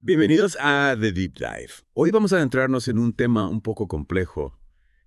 Bienvenidos a The Deep Dive. Hoy vamos a adentrarnos en un tema un poco complejo,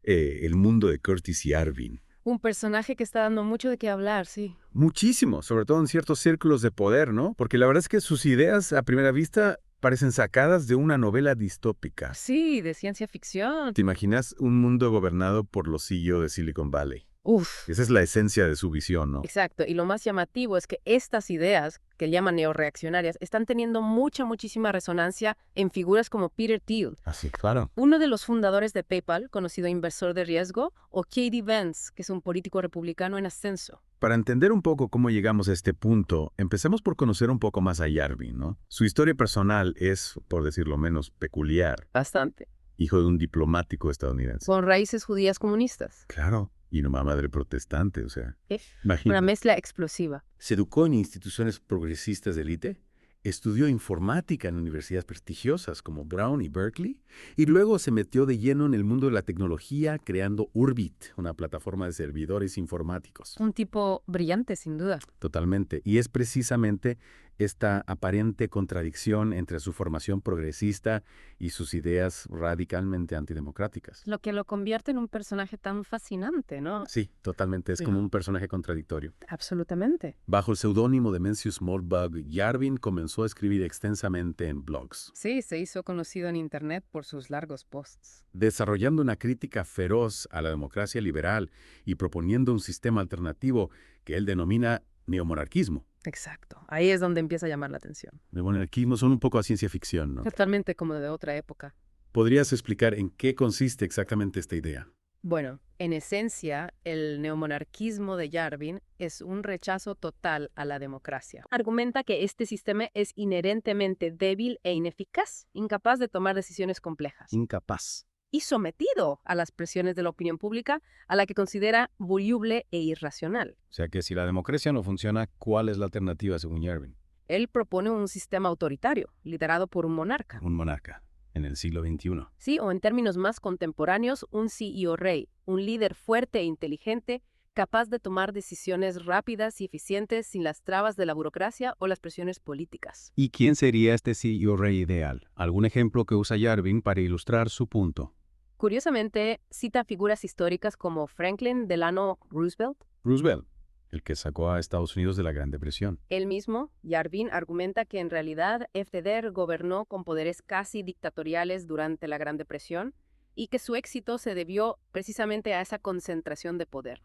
el mundo de Curtis Yarvin. Un personaje que está dando mucho de qué hablar, sí. Muchísimo, sobre todo en ciertos círculos de poder, ¿no? Porque la verdad es que sus ideas a primera vista parecen sacadas de una novela distópica. Sí, de ciencia ficción. ¿Te imaginas un mundo gobernado por los CEO de Silicon Valley? Uf. Esa es la esencia de su visión, ¿no? Exacto. Y lo más llamativo es que estas ideas, que llaman neorreaccionarias, están teniendo muchísima resonancia en figuras como Peter Thiel, Así, claro. uno de los fundadores de PayPal, conocido inversor de riesgo, o Katie Vance, que es un político republicano en ascenso. Para entender un poco cómo llegamos a este punto, empecemos por conocer un poco más a Yarvin, ¿no? Su historia personal es, por decirlo menos, peculiar. Bastante. Hijo de un diplomático estadounidense. Con raíces judías comunistas. Claro. Y una madre protestante, o sea, Una imagínate. mezcla explosiva. Se educó en instituciones progresistas de élite, estudió informática en universidades prestigiosas como Brown y Berkeley, y luego se metió de lleno en el mundo de la tecnología creando Urbit, una plataforma de servidores informáticos. Un tipo brillante, sin duda. Totalmente. Y es precisamente esta aparente contradicción entre su formación progresista y sus ideas radicalmente antidemocráticas. Lo que lo convierte en un personaje tan fascinante, ¿no? Sí, totalmente. Es como un personaje contradictorio. Absolutamente. Bajo el seudónimo de Mencius Moldbug, Yarvin comenzó a escribir extensamente en blogs, Sí, se hizo conocido en Internet por sus largos posts. desarrollando una crítica feroz a la democracia liberal y proponiendo un sistema alternativo que él denomina neomonarquismo. Exacto. Ahí es donde empieza a llamar la atención. Neomonarquismo son un poco a ciencia ficción, ¿no? Totalmente como de otra época. ¿Podrías explicar en qué consiste exactamente esta idea? Bueno, en esencia, el neomonarquismo de Yarvin es un rechazo total a la democracia. Argumenta que este sistema es inherentemente débil e ineficaz, incapaz de tomar decisiones complejas. Incapaz. Y sometido a las presiones de la opinión pública, a la que considera voluble e irracional. O sea que si la democracia no funciona, ¿cuál es la alternativa según Yarvin? Él propone un sistema autoritario, liderado por un monarca. Un monarca, en el siglo XXI. Sí, o en términos más contemporáneos, un CEO rey, un líder fuerte e inteligente, capaz de tomar decisiones rápidas y eficientes sin las trabas de la burocracia o las presiones políticas. ¿Y quién sería este CEO rey ideal? ¿Algún ejemplo que usa Yarvin para ilustrar su punto? Curiosamente, cita figuras históricas como Franklin Delano Roosevelt. Roosevelt, el que sacó a Estados Unidos de la Gran Depresión. Él mismo, Yarvin, argumenta que en realidad FDR gobernó con poderes casi dictatoriales durante la Gran Depresión y que su éxito se debió precisamente a esa concentración de poder.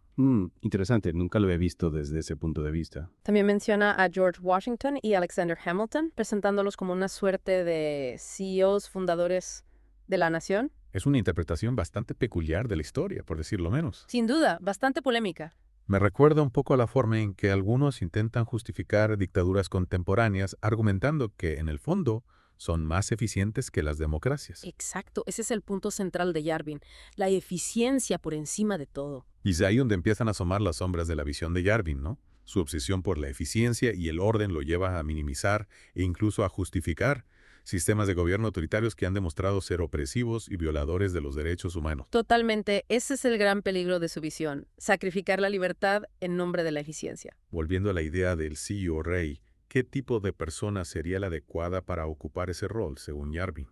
Interesante, nunca lo he visto desde ese punto de vista. También menciona a George Washington y Alexander Hamilton, presentándolos como una suerte de CEOs fundadores de la nación. Es una interpretación bastante peculiar de la historia, por decirlo menos. Sin duda, bastante polémica. Me recuerda un poco a la forma en que algunos intentan justificar dictaduras contemporáneas argumentando que, en el fondo, son más eficientes que las democracias. Exacto, ese es el punto central de Yarvin, la eficiencia por encima de todo. Y es ahí donde empiezan a asomar las sombras de la visión de Yarvin, ¿no? Su obsesión por la eficiencia y el orden lo lleva a minimizar e incluso a justificar sistemas de gobierno autoritarios que han demostrado ser opresivos y violadores de los derechos humanos. Totalmente, ese es el gran peligro de su visión, sacrificar la libertad en nombre de la eficiencia. Volviendo a la idea del CEO rey, ¿qué tipo de persona sería la adecuada para ocupar ese rol, según Yarvin?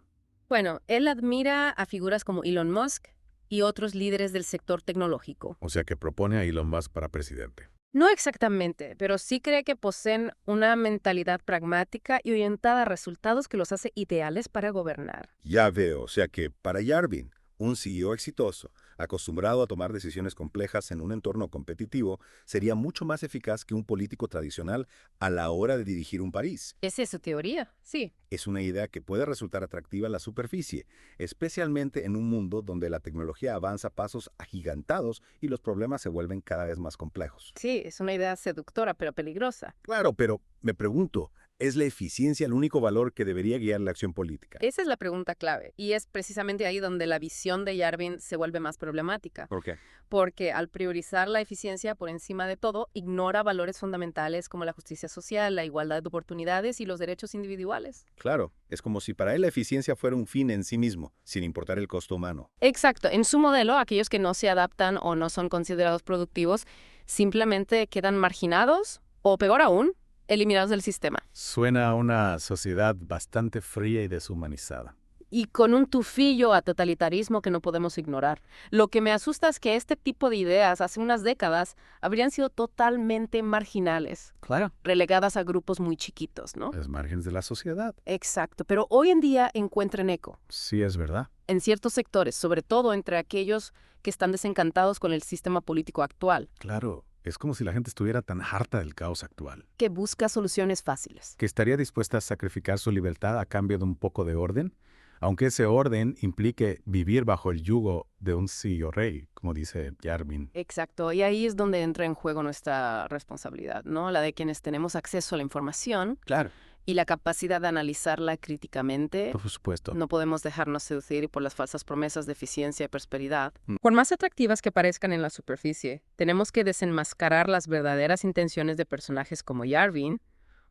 Bueno, él admira a figuras como Elon Musk y otros líderes del sector tecnológico. O sea que propone a Elon Musk para presidente. No exactamente, pero sí cree que poseen una mentalidad pragmática y orientada a resultados que los hace ideales para gobernar. Ya veo, o sea que para Yarvin, un CEO exitoso, acostumbrado a tomar decisiones complejas en un entorno competitivo, sería mucho más eficaz que un político tradicional a la hora de dirigir un país. Esa es su teoría, sí. Es una idea que puede resultar atractiva a la superficie, especialmente en un mundo donde la tecnología avanza a pasos agigantados y los problemas se vuelven cada vez más complejos. Sí, es una idea seductora, pero peligrosa. Claro, pero me pregunto, ¿es la eficiencia el único valor que debería guiar la acción política? Esa es la pregunta clave, y es precisamente ahí donde la visión de Yarvin se vuelve más problemática. ¿Por qué? Porque al priorizar la eficiencia por encima de todo, ignora valores fundamentales como la justicia social, la igualdad de oportunidades y los derechos individuales. Claro, es como si para él la eficiencia fuera un fin en sí mismo, sin importar el costo humano. Exacto. En su modelo, aquellos que no se adaptan o no son considerados productivos simplemente quedan marginados o, peor aún, eliminados del sistema. Suena a una sociedad bastante fría y deshumanizada. Y con un tufillo a totalitarismo que no podemos ignorar. Lo que me asusta es que este tipo de ideas hace unas décadas habrían sido totalmente marginales, Claro. relegadas a grupos muy chiquitos, ¿no? Los márgenes de la sociedad. Exacto, pero hoy en día encuentran eco Sí, es verdad. en ciertos sectores, sobre todo entre aquellos que están desencantados con el sistema político actual, Claro. Es como si la gente estuviera tan harta del caos actual, que busca soluciones fáciles. que estaría dispuesta a sacrificar su libertad a cambio de un poco de orden, aunque ese orden implique vivir bajo el yugo de un CEO rey, como dice Yarvin. Exacto, y ahí es donde entra en juego nuestra responsabilidad, ¿no? La de quienes tenemos acceso a la información Claro. y la capacidad de analizarla críticamente. Por supuesto. No podemos dejarnos seducir por las falsas promesas de eficiencia y prosperidad. Mm. Por más atractivas que parezcan en la superficie, tenemos que desenmascarar las verdaderas intenciones de personajes como Yarvin,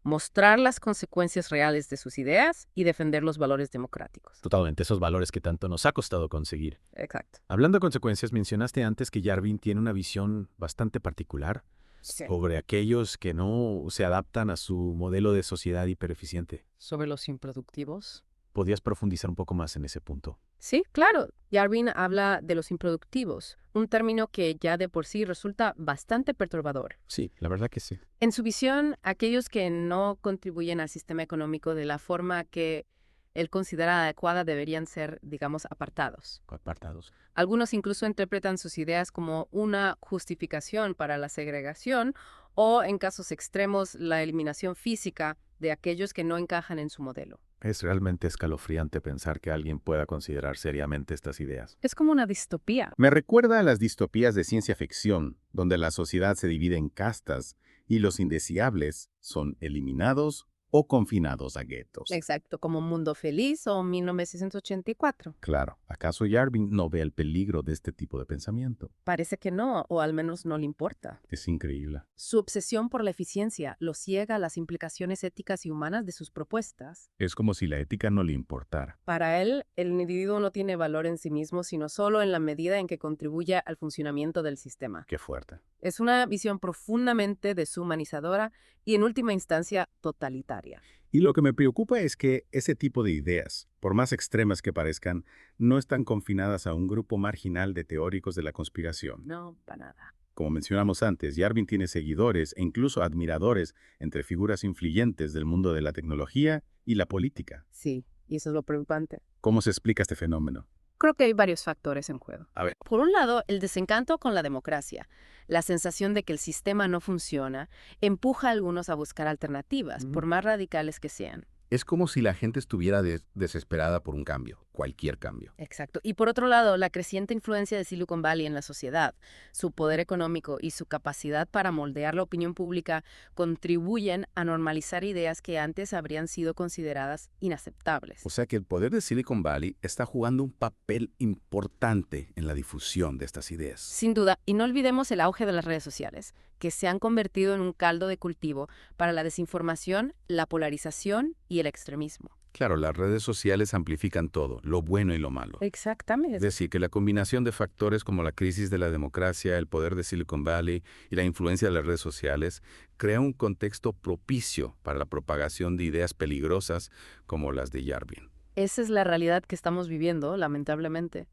mostrar las consecuencias reales de sus ideas y defender los valores democráticos. Totalmente, esos valores que tanto nos ha costado conseguir. Exacto. Hablando de consecuencias, mencionaste antes que Yarvin tiene una visión bastante particular sobre aquellos que no se adaptan a su modelo de sociedad hipereficiente. ¿Sobre los improductivos? ¿Podrías profundizar un poco más en ese punto? Sí, claro. Yarvin habla de los improductivos, un término que ya de por sí resulta bastante perturbador. Sí, la verdad que sí. En su visión, aquellos que no contribuyen al sistema económico de la forma que él considera adecuada deberían ser, digamos, apartados. Apartados. Algunos incluso interpretan sus ideas como una justificación para la segregación o, en casos extremos, la eliminación física de aquellos que no encajan en su modelo. Es realmente escalofriante pensar que alguien pueda considerar seriamente estas ideas. Es como una distopía. Me recuerda a las distopías de ciencia ficción, donde la sociedad se divide en castas y los indeseables son eliminados o confinados a guetos. Exacto, como Mundo Feliz o 1984. Claro, ¿acaso Yarvin no ve el peligro de este tipo de pensamiento? Parece que no, o al menos no le importa. Es increíble. Su obsesión por la eficiencia lo ciega a las implicaciones éticas y humanas de sus propuestas. Es como si la ética no le importara. Para él, el individuo no tiene valor en sí mismo, sino solo en la medida en que contribuye al funcionamiento del sistema. Qué fuerte. Es una visión profundamente deshumanizadora y, en última instancia, totalitaria. Y lo que me preocupa es que ese tipo de ideas, por más extremas que parezcan, no están confinadas a un grupo marginal de teóricos de la conspiración. No, para nada. Como mencionamos antes, Yarvin tiene seguidores e incluso admiradores entre figuras influyentes del mundo de la tecnología y la política. Sí, y eso es lo preocupante. ¿Cómo se explica este fenómeno? Creo que hay varios factores en juego. A ver. Por un lado, el desencanto con la democracia. La sensación de que el sistema no funciona empuja a algunos a buscar alternativas, por más radicales que sean. Es como si la gente estuviera desesperada por un cambio, cualquier cambio. Exacto. Y por otro lado, la creciente influencia de Silicon Valley en la sociedad, su poder económico y su capacidad para moldear la opinión pública contribuyen a normalizar ideas que antes habrían sido consideradas inaceptables. O sea que el poder de Silicon Valley está jugando un papel importante en la difusión de estas ideas. Sin duda, y no olvidemos el auge de las redes sociales, que se han convertido en un caldo de cultivo para la desinformación, la polarización y el extremismo. Claro, las redes sociales amplifican todo, lo bueno y lo malo. Exactamente. Es decir, que la combinación de factores como la crisis de la democracia, el poder de Silicon Valley y la influencia de las redes sociales crea un contexto propicio para la propagación de ideas peligrosas como las de Yarvin. Esa es la realidad que estamos viviendo, lamentablemente.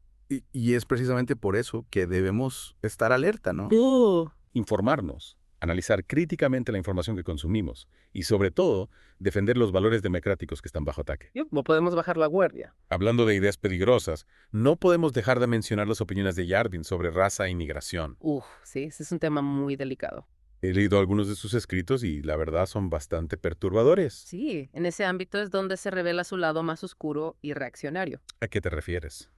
Y es precisamente por eso que debemos estar alerta, ¿no? Informarnos, analizar críticamente la información que consumimos y, sobre todo, defender los valores democráticos que están bajo ataque. No podemos bajar la guardia. Hablando de ideas peligrosas, no podemos dejar de mencionar las opiniones de Yarvin sobre raza e inmigración. Sí, ese es un tema muy delicado. He leído algunos de sus escritos y la verdad son bastante perturbadores. Sí, en ese ámbito es donde se revela su lado más oscuro y reaccionario. ¿A qué te refieres?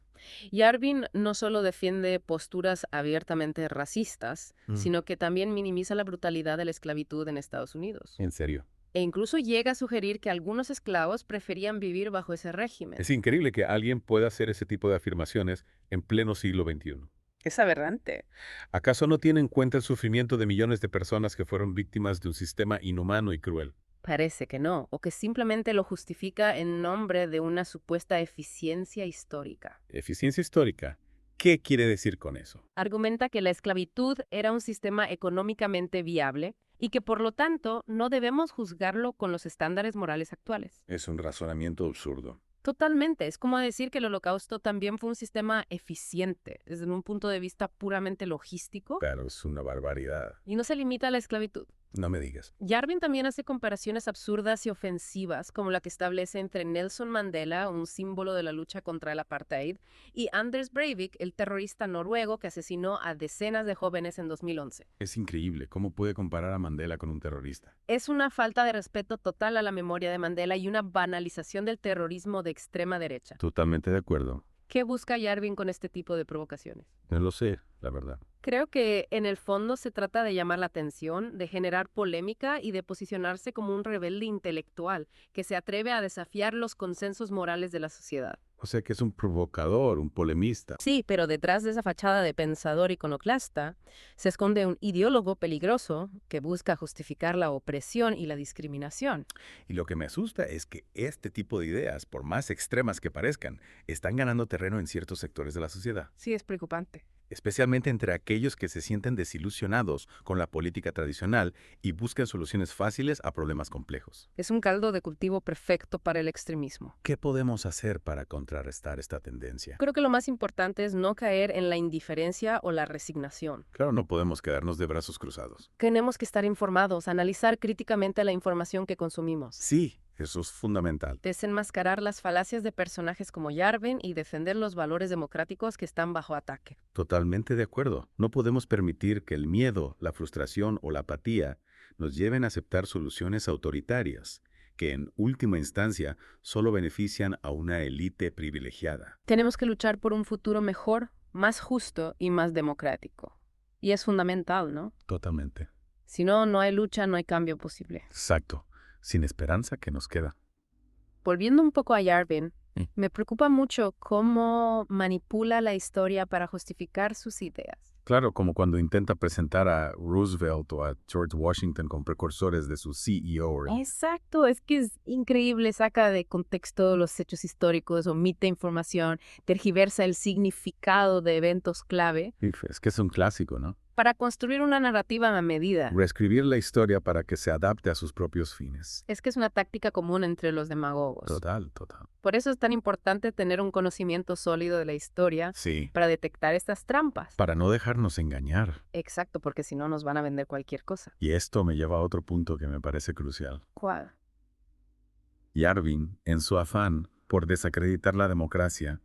Yarvin no solo defiende posturas abiertamente racistas, sino que también minimiza la brutalidad de la esclavitud en Estados Unidos. En serio. E incluso llega a sugerir que algunos esclavos preferían vivir bajo ese régimen. Es increíble que alguien pueda hacer ese tipo de afirmaciones en pleno siglo XXI. Es aberrante. ¿Acaso no tiene en cuenta el sufrimiento de millones de personas que fueron víctimas de un sistema inhumano y cruel? Parece que no, o que simplemente lo justifica en nombre de una supuesta eficiencia histórica. ¿Eficiencia histórica? ¿Qué quiere decir con eso? Argumenta que la esclavitud era un sistema económicamente viable y que por lo tanto no debemos juzgarlo con los estándares morales actuales. Es un razonamiento absurdo. Totalmente, es como decir que el Holocausto también fue un sistema eficiente desde un punto de vista puramente logístico Claro, es una barbaridad. y no se limita a la esclavitud. No me digas. Yarvin también hace comparaciones absurdas y ofensivas, como la que establece entre Nelson Mandela, un símbolo de la lucha contra el apartheid, y Anders Breivik, el terrorista noruego que asesinó a decenas de jóvenes en 2011. Es increíble. ¿Cómo puede comparar a Mandela con un terrorista? Es una falta de respeto total a la memoria de Mandela y una banalización del terrorismo de extrema derecha. Totalmente de acuerdo. ¿Qué busca Yarvin con este tipo de provocaciones? No lo sé, la verdad. Creo que en el fondo se trata de llamar la atención, de generar polémica y de posicionarse como un rebelde intelectual que se atreve a desafiar los consensos morales de la sociedad. O sea que es un provocador, un polemista. Sí, pero detrás de esa fachada de pensador iconoclasta se esconde un ideólogo peligroso que busca justificar la opresión y la discriminación. Y lo que me asusta es que este tipo de ideas, por más extremas que parezcan, están ganando terreno en ciertos sectores de la sociedad. Sí, es preocupante. Especialmente entre aquellos que se sienten desilusionados con la política tradicional y buscan soluciones fáciles a problemas complejos. Es un caldo de cultivo perfecto para el extremismo. ¿Qué podemos hacer para contrarrestar esta tendencia? Creo que lo más importante es no caer en la indiferencia o la resignación. Claro, no podemos quedarnos de brazos cruzados. Tenemos que estar informados, analizar críticamente la información que consumimos. Sí, eso es fundamental. Desenmascarar las falacias de personajes como Yarvin y defender los valores democráticos que están bajo ataque. Totalmente de acuerdo. No podemos permitir que el miedo, la frustración o la apatía nos lleven a aceptar soluciones autoritarias, que en última instancia solo benefician a una élite privilegiada. Tenemos que luchar por un futuro mejor, más justo y más democrático. Y es fundamental, ¿no? Totalmente. Si no, no hay lucha, no hay cambio posible. Exacto. Sin esperanza que nos queda. Volviendo un poco a Yarvin, Mm. me preocupa mucho cómo manipula la historia para justificar sus ideas. Claro, como cuando intenta presentar a Roosevelt o a George Washington como precursores de su CEO. Exacto, es que es increíble, saca de contexto los hechos históricos, omite información, tergiversa el significado de eventos clave Es que es un clásico, ¿no? para construir una narrativa a medida. Reescribir la historia para que se adapte a sus propios fines. Es que es una táctica común entre los demagogos. Total, total. Por eso es tan importante tener un conocimiento sólido de la historia Sí. para detectar estas trampas. Para no dejarnos engañar. Exacto, porque si no nos van a vender cualquier cosa. Y esto me lleva a otro punto que me parece crucial. ¿Cuál? Yarvin, en su afán por desacreditar la democracia,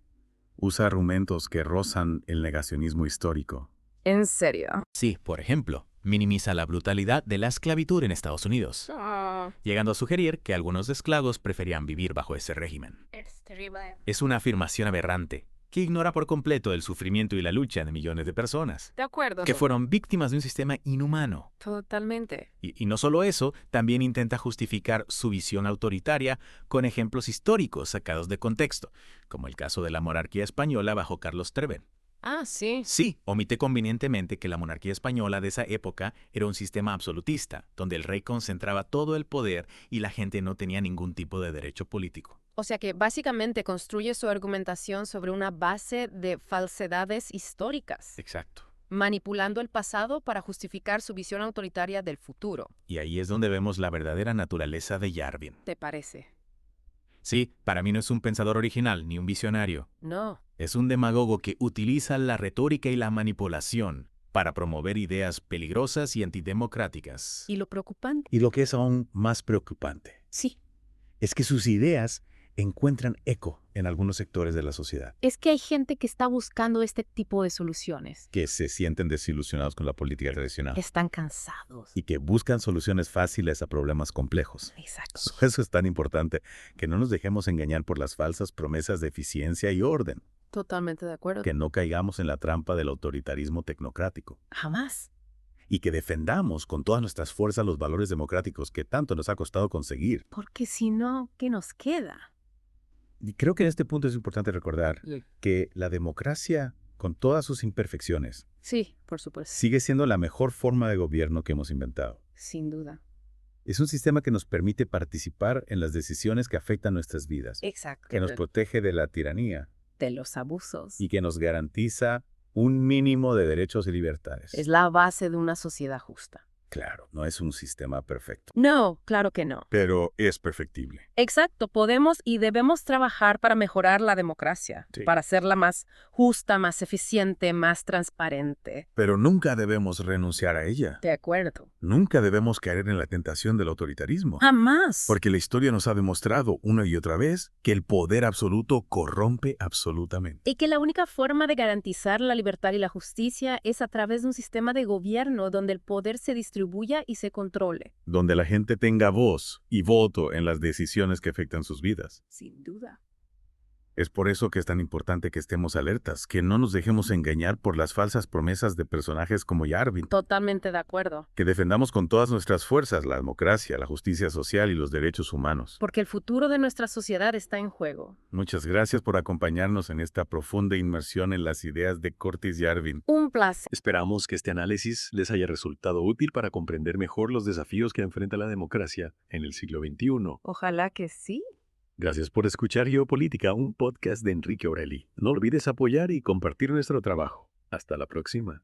usa argumentos que rozan el negacionismo histórico. ¿En serio? Sí, por ejemplo, minimiza la brutalidad de la esclavitud en Estados Unidos, llegando a sugerir que algunos esclavos preferían vivir bajo ese régimen. Es terrible. Es una afirmación aberrante, que ignora por completo el sufrimiento y la lucha de millones de personas, De acuerdo. que fueron víctimas de un sistema inhumano. Totalmente. Y no solo eso, también intenta justificar su visión autoritaria con ejemplos históricos sacados de contexto, como el caso de la monarquía española bajo Carlos III. Ah, sí. Sí, omite convenientemente que la monarquía española de esa época era un sistema absolutista, donde el rey concentraba todo el poder y la gente no tenía ningún tipo de derecho político. O sea que básicamente construye su argumentación sobre una base de falsedades históricas, Exacto. manipulando el pasado para justificar su visión autoritaria del futuro. Y ahí es donde vemos la verdadera naturaleza de Yarvin. ¿Te parece? Sí, para mí no es un pensador original ni un visionario. No. Es un demagogo que utiliza la retórica y la manipulación para promover ideas peligrosas y antidemocráticas. ¿Y lo preocupante? Y lo que es aún más preocupante Sí. es que sus ideas encuentran eco en algunos sectores de la sociedad, Es que hay gente que está buscando este tipo de soluciones. que se sienten desilusionados con la política tradicional Están cansados. y que buscan soluciones fáciles a problemas complejos. Exacto. Eso es tan importante, que no nos dejemos engañar por las falsas promesas de eficiencia y orden, Totalmente de acuerdo. que no caigamos en la trampa del autoritarismo tecnocrático Jamás. y que defendamos con todas nuestras fuerzas los valores democráticos que tanto nos ha costado conseguir. Porque si no, ¿qué nos queda? Y creo que en este punto es importante recordar que la democracia, con todas sus imperfecciones, Sí, por supuesto. sigue siendo la mejor forma de gobierno que hemos inventado. Sin duda. Es un sistema que nos permite participar en las decisiones que afectan nuestras vidas, Exacto. que nos protege de la tiranía De los abusos. y que nos garantiza un mínimo de derechos y libertades. Es la base de una sociedad justa. Claro, no es un sistema perfecto. No, claro que no. Pero es perfectible. Exacto, podemos y debemos trabajar para mejorar la democracia, Sí. para hacerla más justa, más eficiente, más transparente. Pero nunca debemos renunciar a ella. De acuerdo. Nunca debemos caer en la tentación del autoritarismo. Jamás. Porque la historia nos ha demostrado una y otra vez que el poder absoluto corrompe absolutamente. Y que la única forma de garantizar la libertad y la justicia es a través de un sistema de gobierno donde el poder se distribuya y se controle. Donde la gente tenga voz y voto en las decisiones que afectan sus vidas. Sin duda. Es por eso que es tan importante que estemos alertas, que no nos dejemos engañar por las falsas promesas de personajes como Yarvin, Totalmente de acuerdo. que defendamos con todas nuestras fuerzas la democracia, la justicia social y los derechos humanos. Porque el futuro de nuestra sociedad está en juego. Muchas gracias por acompañarnos en esta profunda inmersión en las ideas de Curtis Yarvin. Un placer. Esperamos que este análisis les haya resultado útil para comprender mejor los desafíos que enfrenta la democracia en el siglo XXI. Ojalá que sí. Gracias por escuchar Geopolítica, un podcast de Enrique Aureli. No olvides apoyar y compartir nuestro trabajo. Hasta la próxima.